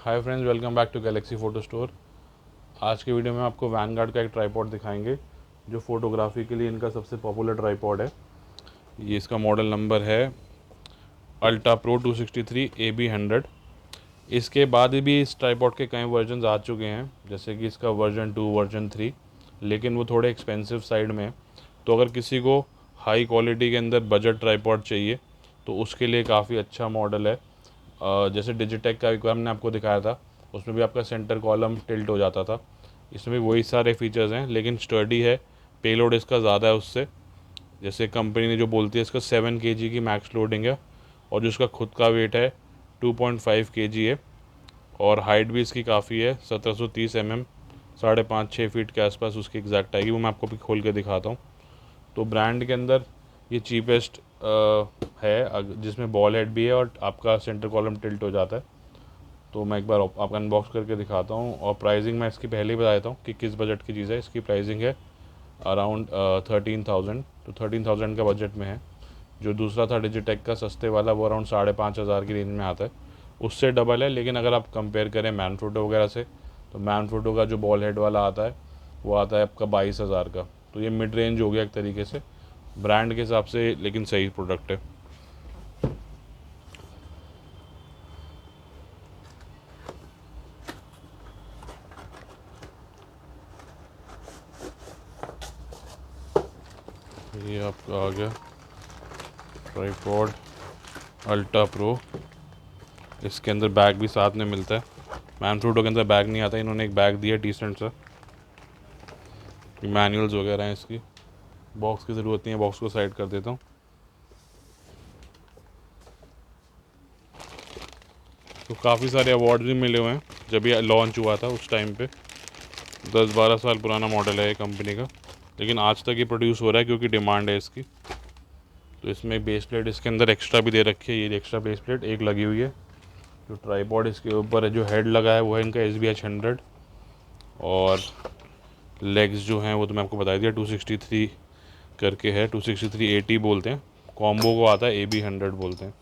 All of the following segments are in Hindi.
Hi friends, welcome back to Galaxy Photo Store. आज के वीडियो में आपको वैनगार्ड का एक ट्राईपॉड दिखाएंगे जो फ़ोटोग्राफी के लिए इनका सबसे पॉपुलर ट्राईपॉड है। ये इसका मॉडल नंबर है अल्ट्रा प्रो 263 AB100। इसके बाद भी इस ट्राईपॉड के कई वर्जन आ चुके हैं, जैसे कि इसका वर्जन 2, वर्जन 3, लेकिन वो थोड़े एक्सपेंसिव साइड में। तो अगर किसी को हाई क्वालिटी के अंदर बजट ट्राईपॉड चाहिए तो उसके लिए काफ़ी अच्छा मॉडल है। जैसे डिजिटेक का एक बार मैंने आपको दिखाया था, उसमें भी आपका सेंटर कॉलम टिल्ट हो जाता था। इसमें भी वही सारे फीचर्स हैं, लेकिन स्टर्डी है, पेलोड इसका ज़्यादा है उससे। जैसे कंपनी ने जो बोलती है, इसका 7 kg की मैक्स लोडिंग है और जो इसका खुद का वेट है 2.5 kg है। और हाइट भी इसकी काफ़ी है, 1730 mm, 5.5-6 फीट के आसपास उसकी एग्जैक्ट आएगी। वो मैं आपको भी खोल के दिखाता हूँ। तो ब्रांड के अंदर ये चीपेस्ट है, जिसमें बॉल हेड भी है और आपका सेंटर कॉलम टिल्ट हो जाता है। तो मैं एक बार आपका अनबॉक्स करके दिखाता हूँ। और प्राइसिंग मैं इसकी पहले ही बता देता हूँ कि किस बजट की चीज़ है। इसकी प्राइसिंग है अराउंड 13,000, तो 13,000 का बजट में है। जो दूसरा था डिजिटेक का सस्ते वाला, वो अराउंड 5,500 की रेंज में आता है, उससे डबल है। लेकिन अगर आप कंपेयर करें मैनफ्रूटो वगैरह से, तो मैनफ्रूटो का जो बॉल हेड वाला आता है वो आता है आपका 22,000 का। तो ये मिड रेंज हो गया एक तरीके से ब्रांड के हिसाब से, लेकिन सही प्रोडक्ट है। ये आपका आ गया ट्राईपॉड अल्ट्रा प्रो। इसके अंदर बैग भी साथ में मिलता है। मैनफ्रूटो के अंदर बैग नहीं आता, इन्होंने एक बैग दिया डिसेंट सा। मैनुअल्स वगैरह हैं इसकी। बॉक्स की ज़रूरत नहीं है, बॉक्स को साइड कर देता हूँ। तो काफ़ी सारे अवार्ड भी मिले हुए हैं जब ये लॉन्च हुआ था उस टाइम पे। 10-12 साल पुराना मॉडल है ये कंपनी का, लेकिन आज तक ये प्रोड्यूस हो रहा है क्योंकि डिमांड है इसकी। तो इसमें बेस प्लेट इसके अंदर एक्स्ट्रा भी दे रखी है। ये एक्स्ट्रा बेस प्लेट एक लगी हुई है। जो ट्राईपॉड इसके ऊपर है, जो हेड लगा है, वो है इनका SBH 100। और लेग्स जो हैं वो तो मैं आपको बता दिया, 263 करके है, 263 AT बोलते हैं। कॉम्बो को आता है AB100 बोलते हैं।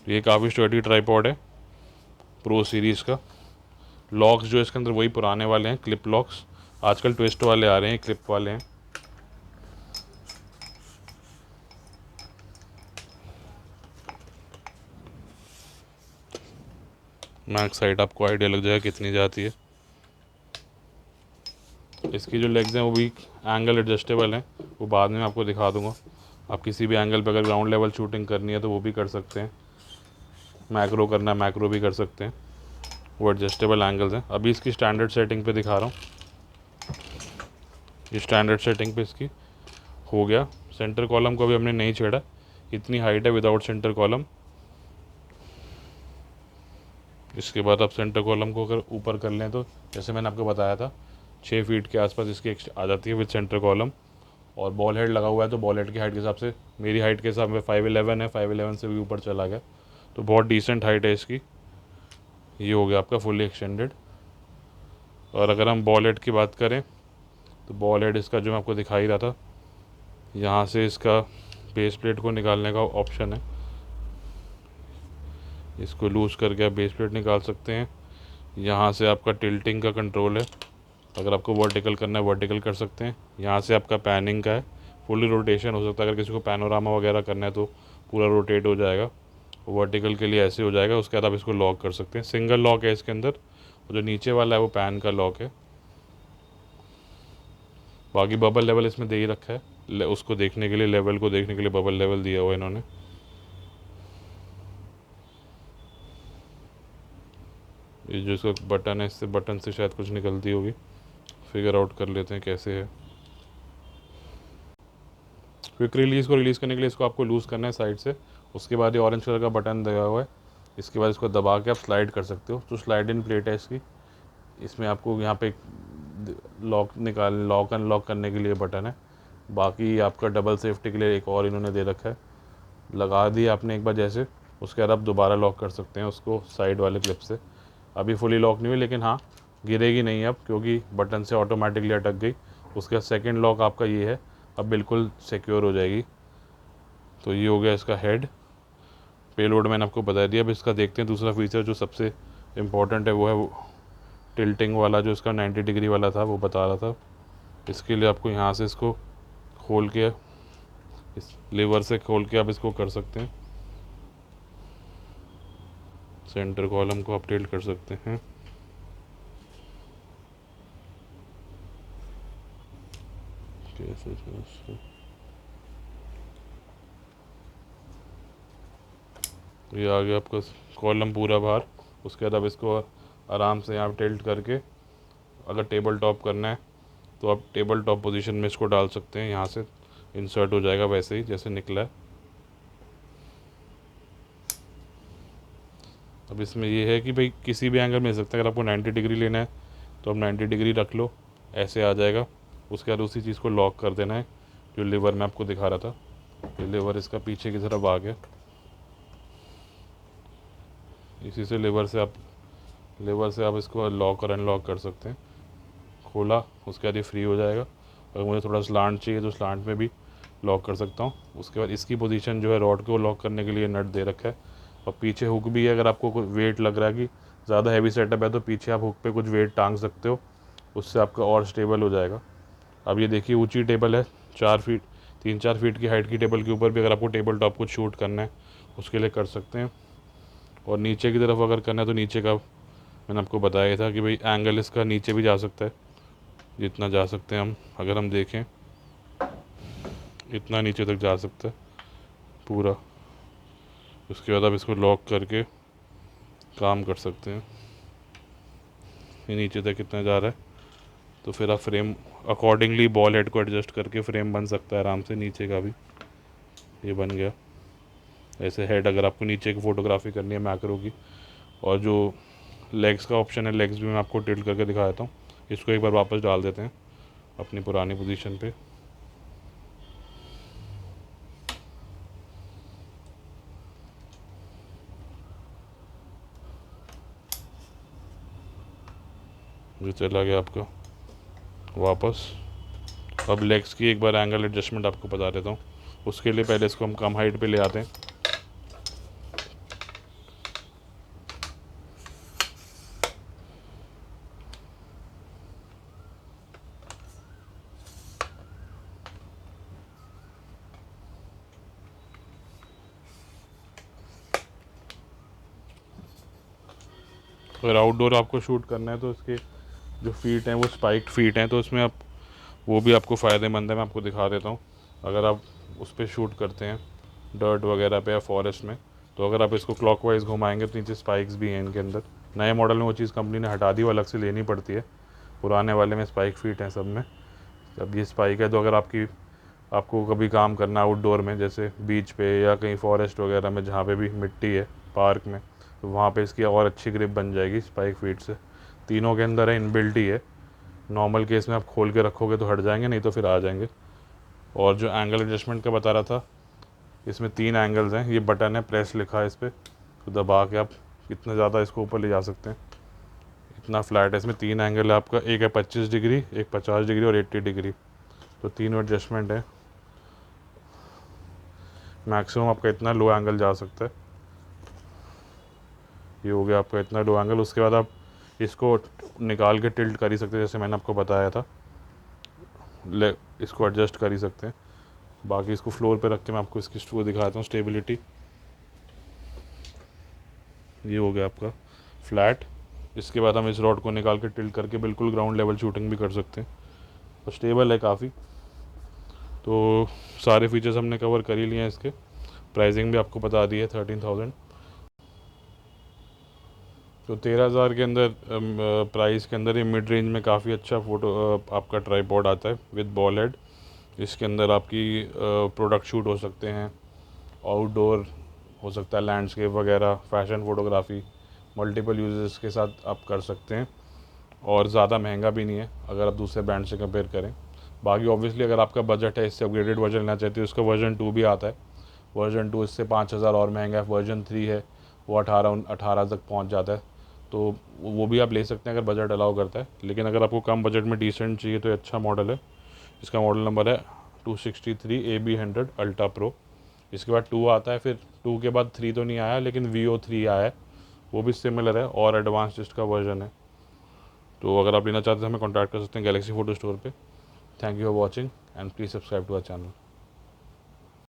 तो ये काफ़ी स्टर्डी ट्राईपॉड है प्रो सीरीज़ का। लॉक्स जो इसके अंदर वही पुराने वाले हैं, क्लिप लॉक्स। आजकल ट्विस्ट वाले आ रहे हैं, क्लिप वाले हैं। मैक्स साइड आपको आइडिया लग जाएगा कितनी जाती है। इसकी जो लेग्स हैं वो भी एंगल एडजस्टेबल हैं, वो बाद में आपको दिखा दूंगा। आप किसी भी एंगल पर अगर ग्राउंड लेवल शूटिंग करनी है तो वो भी कर सकते हैं। मैक्रो करना है, मैक्रो भी कर सकते हैं। वो एडजस्टेबल एंगल्स हैं। अभी इसकी स्टैंडर्ड सेटिंग पे दिखा रहा हूँ। ये स्टैंडर्ड सेटिंग पे इसकी हो गया। सेंटर कॉलम को अभी हमने नहीं छेड़ा, इतनी हाइट है विदाउट सेंटर कॉलम। इसके बाद आप सेंटर कॉलम को अगर ऊपर कर लें तो जैसे मैंने आपको बताया था 6 फीट के आसपास इसकी आ जाती है विद सेंटर कॉलम। और बॉल हेड लगा हुआ है, तो बॉल हेड की हाइट के हिसाब से, मेरी हाइट के हिसाब में 5'11" है, 5'11" से भी ऊपर चला गया। तो बहुत डिसेंट हाइट है इसकी। ये हो गया आपका फुली एक्सटेंडेड। और अगर हम बॉल हेड की बात करें तो बॉल हेड इसका जो मैं आपको दिखा ही रहा था, यहाँ से इसका बेस प्लेट को निकालने का ऑप्शन है। इसको लूज़ करके आप बेस प्लेट निकाल सकते हैं। यहाँ से आपका टिल्टिंग का कंट्रोल है, अगर आपको वर्टिकल करना है वर्टिकल कर सकते हैं। यहाँ से आपका पैनिंग का है, फुली रोटेशन हो सकता है। अगर किसी को पैनोरामा वगैरह करना है तो पूरा रोटेट हो जाएगा। वर्टिकल के लिए ऐसे हो जाएगा। उसके बाद आप इसको लॉक कर सकते हैं। सिंगल लॉक है इसके अंदर। जो नीचे वाला है वो पैन का लॉक है। बाकी बबल लेवल इसमें दे ही रखा है, उसको देखने के लिए, लेवल को देखने के लिए बबल लेवल दिया हुआ है इन्होंने। ये जो इसका बटन है, इससे बटन से शायद कुछ निकलती होगी, फिगर आउट कर लेते हैं कैसे है। क्विक रिलीज़ को रिलीज़ करने के लिए इसको आपको लूज़ करना है साइड से। उसके बाद ये ऑरेंज कलर का बटन दिया हुआ है। इसके बाद इसको दबा के आप स्लाइड कर सकते हो। तो स्लाइड इन प्लेट है इसकी। इसमें आपको यहाँ पे लॉक अनलॉक करने के लिए बटन है। बाकी आपका डबल सेफ्टी के लिए एक और इन्होंने दे रखा है। लगा दिया आपने एक बार जैसे, उसके बाद आप दोबारा लॉक कर सकते हैं उसको साइड वाले क्लिप से। अभी फुली लॉक नहीं हुई, लेकिन हाँ, गिरेगी नहीं अब, क्योंकि बटन से ऑटोमेटिकली अटक गई। उसका सेकंड लॉक आपका ये है, अब बिल्कुल सिक्योर हो जाएगी। तो ये हो गया इसका हेड। पेलोड मैंने आपको बता दिया। अब इसका देखते हैं दूसरा फीचर जो सबसे इम्पोर्टेंट है वो है टिल्टिंग वाला, जो इसका 90 डिग्री वाला था वो बता रहा था। इसके लिए आपको यहाँ से इसको खोल के, इस लीवर से खोल के आप इसको कर सकते हैं, सेंटर कॉलम को आप टिल्ट कर सकते हैं। कैसे ये आ गया आपका कॉलम पूरा बाहर। उसके बाद आप इसको आराम से यहाँ टिल्ट करके, अगर टेबल टॉप करना है तो आप टेबल टॉप पोजीशन में इसको डाल सकते हैं, यहाँ से इंसर्ट हो जाएगा वैसे ही जैसे निकला है। अब इसमें ये है कि भाई किसी भी एंगल मिल सकता है। अगर आपको 90 डिग्री लेना है तो आप 90 डिग्री रख लो, ऐसे आ जाएगा। उसके बाद उसी चीज़ को लॉक कर देना है, जो लीवर में आपको दिखा रहा था। ये लीवर इसका पीछे की तरफ आ गया, इसी से लीवर से आप इसको लॉक और अनलॉक कर सकते हैं। खोला, उसके बाद ये फ्री हो जाएगा। अगर मुझे थोड़ा स्लांट चाहिए तो स्लांट में भी लॉक कर सकता हूँ। उसके बाद इसकी पोजीशन जो है, रॉड को लॉक करने के लिए नट दे रखा है, और पीछे हुक भी है। अगर आपको कोई वेट लग रहा है कि ज़्यादा हैवी सेटअप है तो पीछे आप हुक पे कुछ वेट टांग सकते हो, उससे आपका और स्टेबल हो जाएगा। अब ये देखिए ऊंची टेबल है, 3-4 फीट की हाइट की टेबल के ऊपर भी अगर आपको टेबल टॉप को शूट करना है उसके लिए कर सकते हैं। और नीचे की तरफ अगर करना है तो नीचे का मैंने आपको बताया था कि भाई एंगल इसका नीचे भी जा सकता है, जितना जा सकते हैं हम, अगर हम देखें इतना नीचे तक जा सकता है पूरा। उसके बाद आप इसको लॉक करके काम कर सकते हैं। ये नीचे तक कितना जा रहा है, तो फिर आप फ्रेम अकॉर्डिंगली बॉल हेड को एडजस्ट करके फ्रेम बन सकता है आराम से। नीचे का भी ये बन गया ऐसे हेड, अगर आपको नीचे की फ़ोटोग्राफी करनी है मैक्रो की। और जो लेग्स का ऑप्शन है, लेग्स भी मैं आपको टिल्ट करके दिखा देता हूँ। इसको एक बार वापस डाल देते हैं अपनी पुरानी पोजीशन पे। ये चला गया आपका वापस। अब लेग्स की एक बार एंगल एडजस्टमेंट आपको बता देता हूँ। उसके लिए पहले इसको हम कम हाइट पे ले आते हैं। अगर आउटडोर आपको शूट करना है तो इसके जो फीट हैं वो स्पाइक फीट हैं, तो इसमें आप वो भी आपको फ़ायदेमंद है। मैं आपको दिखा देता हूँ। अगर आप उस पर शूट करते हैं डर्ट वगैरह पे या फॉरेस्ट में, तो अगर आप इसको क्लॉकवाइज घुमाएंगे तो नीचे स्पाइक्स भी हैं इनके अंदर। नए मॉडल में वो चीज़ कंपनी ने हटा दी, वो अलग से लेनी पड़ती है। पुराने वाले में स्पाइक फीट हैं सब में। अब ये स्पाइक है तो अगर आपको कभी काम करना आउटडोर में, जैसे बीच पे या कहीं फॉरेस्ट वगैरह में जहाँ पे भी मिट्टी है पार्क में, तो वहाँ पे इसकी और अच्छी ग्रिप बन जाएगी स्पाइक फीट से। तीनों के अंदर है, इनबिल्ट ही है। नॉर्मल केस में आप खोल के रखोगे तो हट जाएंगे, नहीं तो फिर आ जाएंगे। और जो एंगल एडजस्टमेंट का बता रहा था, इसमें 3 एंगल्स हैं। ये बटन है, प्रेस लिखा है इस पर, तो दबा के आप कितना ज़्यादा इसको ऊपर ले जा सकते हैं। इतना फ्लैट है। इसमें 3 एंगल है आपका, एक है 25 डिग्री, एक 50 डिग्री और 80 डिग्री। तो तीनों एडजस्टमेंट है। मैक्सिमम आपका इतना लो एंगल जा सकता है। ये हो गया आपका इतना लो एंगल। उसके बाद आप इसको निकाल के टिल्ट कर ही सकते हैं, जैसे मैंने आपको बताया था। इसको एडजस्ट कर ही सकते हैं। बाकी इसको फ्लोर पे रख के मैं आपको इसकी वो दिखाता हूँ स्टेबिलिटी। ये हो गया आपका फ्लैट। इसके बाद हम इस रॉड को निकाल के टिल्ट करके बिल्कुल ग्राउंड लेवल शूटिंग भी कर सकते हैं, और स्टेबल है काफ़ी। तो सारे फीचर्स हमने कवर कर ही लिए हैं इसके। प्राइसिंग भी आपको बता दी है 13,000। तो 13,000 के अंदर प्राइस के अंदर ये मिड रेंज में काफ़ी अच्छा आपका ट्राईपॉड आता है विद बॉल हेड। इसके अंदर आपकी प्रोडक्ट शूट हो सकते हैं, आउटडोर हो सकता है, लैंडस्केप वगैरह, फैशन फ़ोटोग्राफी, मल्टीपल यूजेस के साथ आप कर सकते हैं। और ज़्यादा महंगा भी नहीं है अगर आप दूसरे ब्रांड से कंपेयर करें। बाकी ऑब्वियसली अगर आपका बजट है, इससे अपग्रेडेड वर्जन लेना चाहते हो, इसका वर्जन 2 भी आता है। वर्जन 2 इससे 5,000 और महंगा है। वर्जन 3 है, वो 18 तक पहुंच जाता है। तो वो भी आप ले सकते हैं अगर बजट अलाउ करता है। लेकिन अगर आपको कम बजट में डिसेंट चाहिए तो अच्छा मॉडल है। इसका मॉडल नंबर है 263 AB100 अल्ट्रा प्रो। इसके बाद 2 आता है, फिर 2 के बाद 3 तो नहीं आया, लेकिन VO3 आया है, वो भी सिमिलर है और एडवांस्ड इसका वर्जन है। तो अगर आप लेना चाहते हैं हमें कॉन्टैक्ट कर सकते हैं गैलेक्सी फ़ोटो स्टोर पे। Thank you for watching and please subscribe to our channel.